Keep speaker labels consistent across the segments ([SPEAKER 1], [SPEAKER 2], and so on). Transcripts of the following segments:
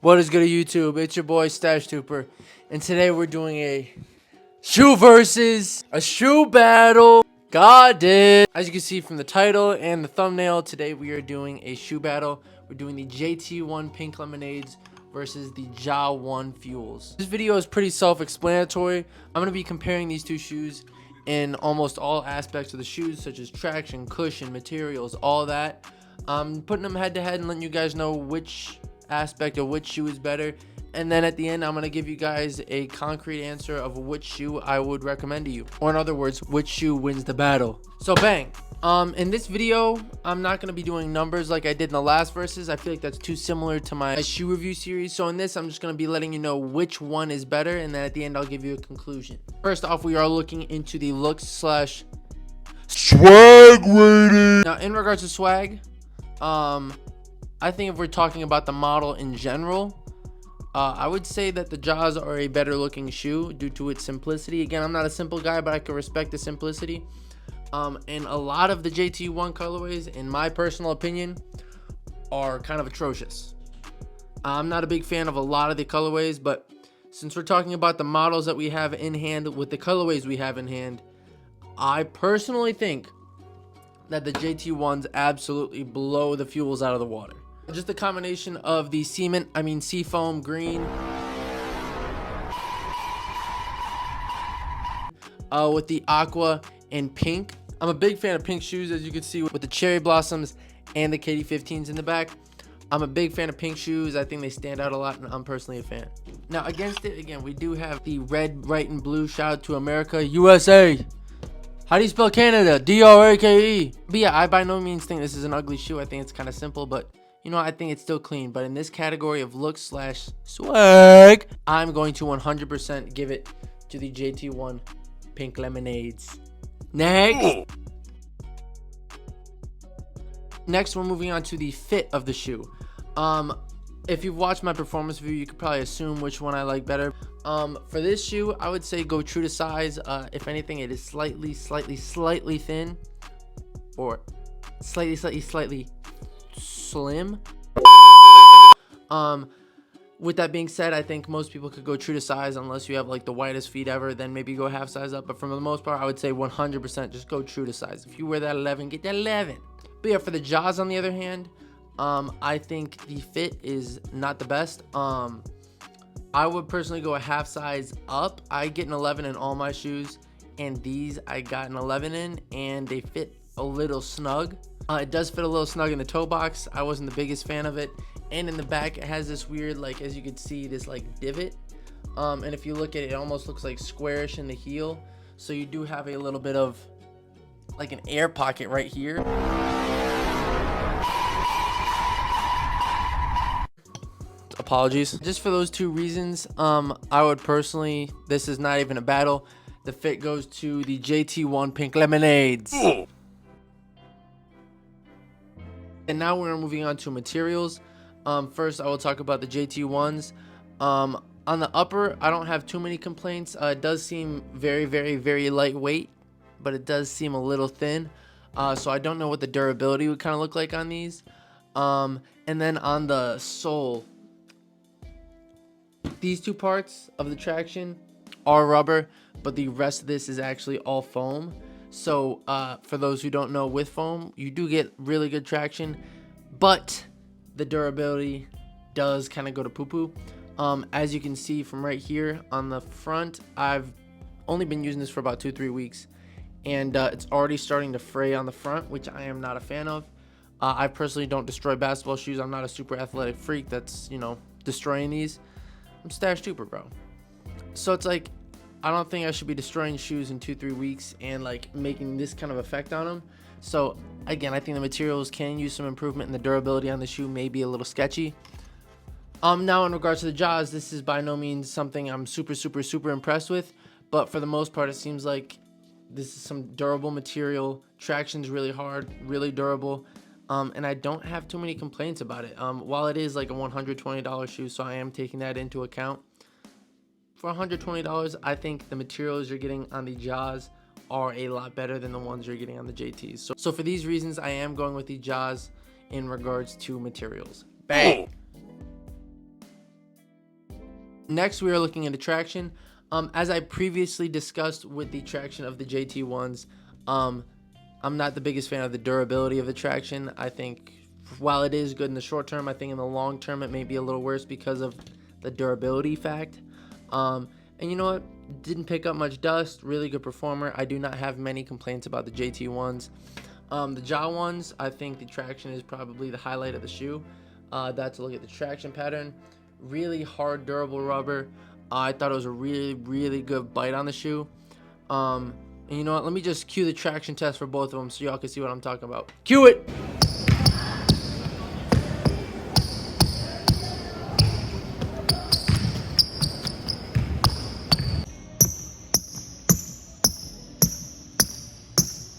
[SPEAKER 1] What is good, YouTube? It's your boy Stash Trooper, and today we're doing a shoe versus a shoe battle. God did. As you can see from the title and the thumbnail, today we are doing a shoe battle. We're doing the JT1 Pink Lemonades versus the Ja1 Fuels. This video is pretty self-explanatory. I'm gonna be comparing these two shoes in almost all aspects of the shoes, such as traction, cushion, materials, all that. Putting them head to head and letting you guys know which aspect of which shoe is better, and then at the end I'm gonna give you guys a concrete answer of which shoe I would recommend to you, or in other words, which shoe wins the battle. So bang. In this video I'm not gonna be doing numbers like I did in the last verses. I feel like that's too similar to my shoe review series. So in this I'm just gonna be letting you know which one is better, and then at the end I'll give you a conclusion. First off, we are looking into the looks slash swag rating. Now in regards to swag, I think if we're talking about the model in general, I would say that the Jaws are a better looking shoe due to its simplicity. Again, I'm not a simple guy, but I can respect the simplicity. And a lot of the JT1 colorways, in my personal opinion, are kind of atrocious. I'm not a big fan of a lot of the colorways, but since we're talking about the models that we have in hand with the colorways we have in hand, I personally think that the JT1s absolutely blow the Fuels out of the water. Just the combination of the seafoam green with the aqua and pink. I'm a big fan of pink shoes, as you can see with the cherry blossoms and the KD15s in the back. I'm a big fan of pink shoes. I think they stand out a lot, and I'm personally a fan. Now against it, again, we do have the red, white, and blue. Shout out to America, USA. How do you spell Canada? D-R-A-K-E. But yeah, I by no means think this is an ugly shoe. I think it's kind of simple, but you know, I think it's still clean. But in this category of looks slash swag, I'm going to 100% give it to the JT1 Pink Lemonades. Next, we're moving on to the fit of the shoe. If you've watched my performance review, you could probably assume which one I like better. For this shoe, I would say go true to size. If anything, it is slightly thin, or slightly slim. With that being said, I think most people could go true to size unless you have like the widest feet ever, then maybe go half size up. But for the most part, I would say 100% just go true to size. If you wear that 11, get that 11. But yeah, for the Jaws on the other hand, I think the fit is not the best. I would personally go a half size up. I get an 11 in all my shoes, and these I got an 11 in, and they fit a little snug. It does fit a little snug in the toe box. I wasn't the biggest fan of it. And in the back, it has this weird, like, as you can see, this like divot. And if you look at it, it almost looks like squarish in the heel. So you do have a little bit of like an air pocket right here. Apologies. Just for those two reasons, I would personally, this is not even a battle. The fit goes to the JT1 Pink Lemonades. And now we're moving on to materials. First, I will talk about the JT1s. On the upper, I don't have too many complaints. It does seem very lightweight, but it does seem a little thin. So I don't know what the durability would kind of look like on these. And then on the sole, these two parts of the traction are rubber, but the rest of this is actually all foam. So for those who don't know, with foam, you do get really good traction, but the durability does kind of go to poo-poo. As you can see from right here on the front, I've only been using this for about 2-3 weeks, and it's already starting to fray on the front, which I am not a fan of. I personally don't destroy basketball shoes. I'm not a super athletic freak that's, you know, destroying these. I'm Stash Trooper, bro. So it's like, I don't think I should be destroying shoes in 2-3 weeks and like making this kind of effect on them. So again, I think the materials can use some improvement, and the durability on the shoe may be a little sketchy. Now in regards to the Jaws, this is by no means something I'm super impressed with, but for the most part, it seems like this is some durable material. Traction's really hard, really durable, and I don't have too many complaints about it. While it is like a $120 shoe, so I am taking that into account. For $120, I think the materials you're getting on the Jaws are a lot better than the ones you're getting on the JTs. So for these reasons, I am going with the Jaws in regards to materials. Bang! Next, we are looking at the traction. As I previously discussed with the traction of the JT1s, I'm not the biggest fan of the durability of the traction. I think while it is good in the short term, I think in the long term it may be a little worse because of the durability fact. And you know what? Didn't pick up much dust. Really good performer. I do not have many complaints about the JT1s. The jaw ones, I think the traction is probably the highlight of the shoe. That's a look at the traction pattern. Really hard, durable rubber. I thought it was a really good bite on the shoe. And you know what? Let me just cue the traction test for both of them so y'all can see what I'm talking about. Cue it!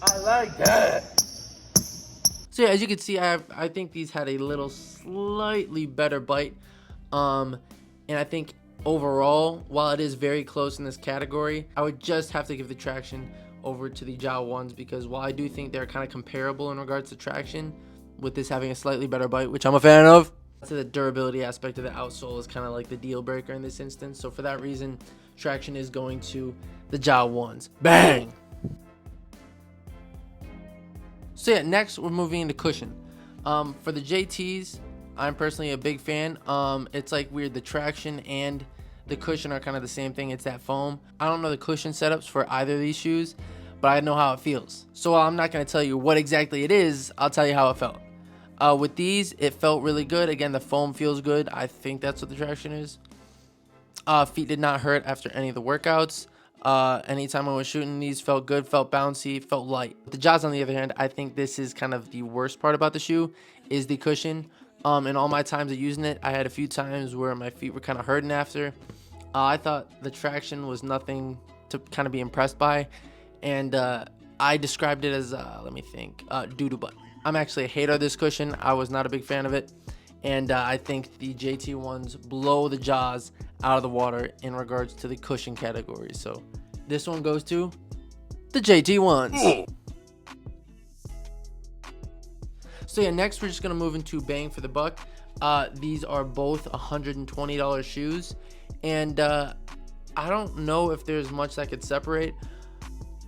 [SPEAKER 1] I like that. So yeah, as you can see, I think these had a little slightly better bite. And I think overall, while it is very close in this category, I would just have to give the traction over to the jaw ones, because while I do think they're kind of comparable in regards to traction, with this having a slightly better bite, which I'm a fan of, so the durability aspect of the outsole is kind of like the deal breaker in this instance. So for that reason, traction is going to the jaw ones. Bang! So yeah, next we're moving into cushion. For the JTs, I'm personally a big fan. It's like weird, the traction and the cushion are kind of the same thing. It's that foam. I don't know the cushion setups for either of these shoes, but I know how it feels. So while I'm not going to tell you what exactly it is, I'll tell you how it felt. With these, it felt really good. Again, the foam feels good. I think that's what the traction is. Feet did not hurt after any of the workouts. Anytime I was shooting, these felt good, felt bouncy, felt light. The jaws, on the other hand, I think this is kind of the worst part about the shoe, is the cushion. In all my times of using it, I had a few times where my feet were kind of hurting after. I thought the traction was nothing to kind of be impressed by, and I described it as, let me think, doo-doo butt. I'm actually a hater of this cushion. I was not a big fan of it, and I think the JT ones blow the jaws out of the water in regards to the cushion category. So this one goes to the JT ones. So yeah, next we're just gonna move into bang for the buck. These are both $120 shoes, and I don't know if there's much that could separate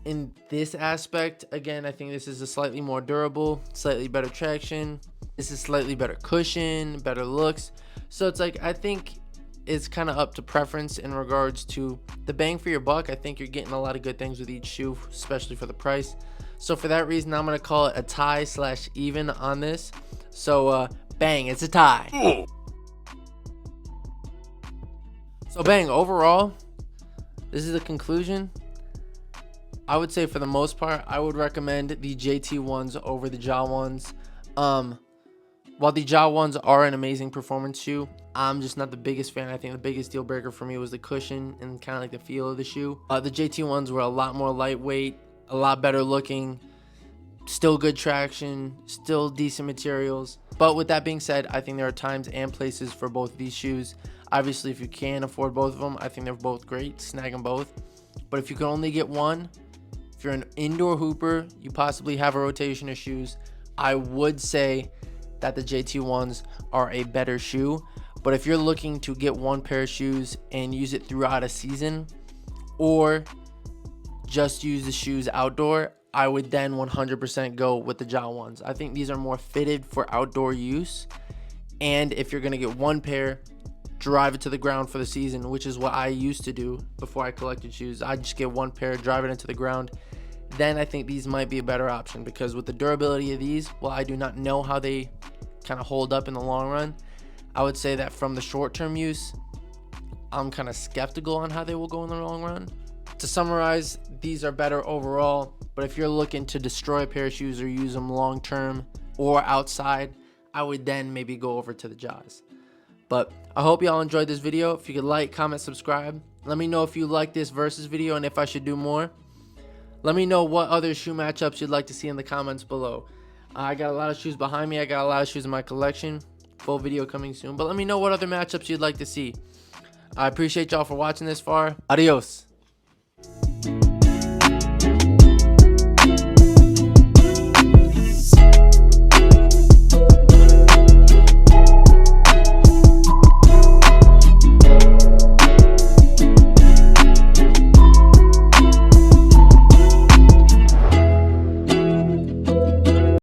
[SPEAKER 1] in this aspect. Again, I think this is a slightly more durable, slightly better traction. This is slightly better cushion, better looks. So it's like, I think it's kind of up to preference in regards to the bang for your buck. I think you're getting a lot of good things with each shoe, especially for the price. So for that reason, I'm gonna call it a tie / even on this. So bang, it's a tie. So bang, overall, this is the conclusion. I would say for the most part, I would recommend the JT ones over the jaw ones. While the jaw ones are an amazing performance shoe, I'm just not the biggest fan. I think the biggest deal breaker for me was the cushion and kind of like the feel of the shoe. The JT ones were a lot more lightweight, a lot better looking, still good traction, still decent materials. But with that being said, I think there are times and places for both of these shoes. Obviously, if you can afford both of them, I think they're both great. Snag them both. But if you can only get one, if you're an indoor hooper, you possibly have a rotation of shoes, I would say that the JT ones are a better shoe. But if you're looking to get one pair of shoes and use it throughout a season, or just use the shoes outdoor, I would then 100% go with the jaw ones. I think these are more fitted for outdoor use. And if you're gonna get one pair, drive it to the ground for the season, which is what I used to do before I collected shoes. I just get one pair, drive it into the ground. Then I think these might be a better option, because with the durability of these, while I do not know how they kind of hold up in the long run, I would say that from the short-term use, I'm kind of skeptical on how they will go in the long run. To summarize, these are better overall, but if you're looking to destroy a pair of shoes or use them long-term or outside, I would then maybe go over to the jaws. But I hope y'all enjoyed this video. If you could like, comment, subscribe. Let me know if you like this versus video and if I should do more. Let me know what other shoe matchups you'd like to see in the comments below. I got a lot of shoes behind me. I got a lot of shoes in my collection. Full video coming soon. But let me know what other matchups you'd like to see. I appreciate y'all for watching this far. Adios.